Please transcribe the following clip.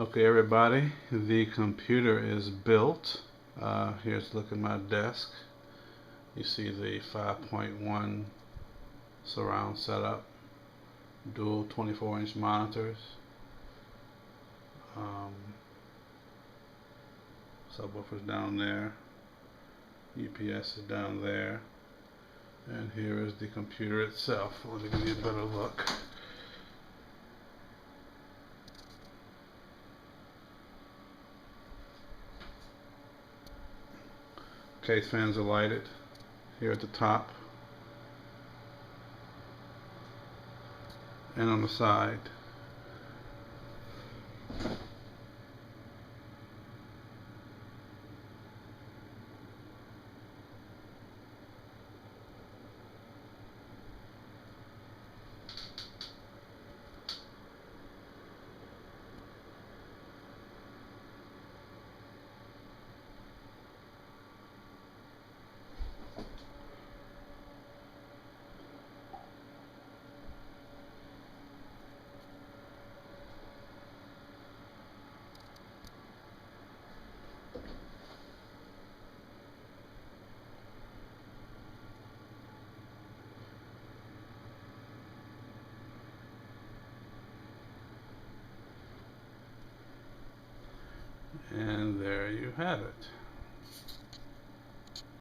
Okay, everybody, the computer is built. Here's a look at my desk. You see the 5.1 surround setup, dual 24-inch monitors, um, subwoofers down there, UPS is down there, and here is the computer itself. Let me give you a better look. Case fans are lighted here at the top and on the side. And there you have it.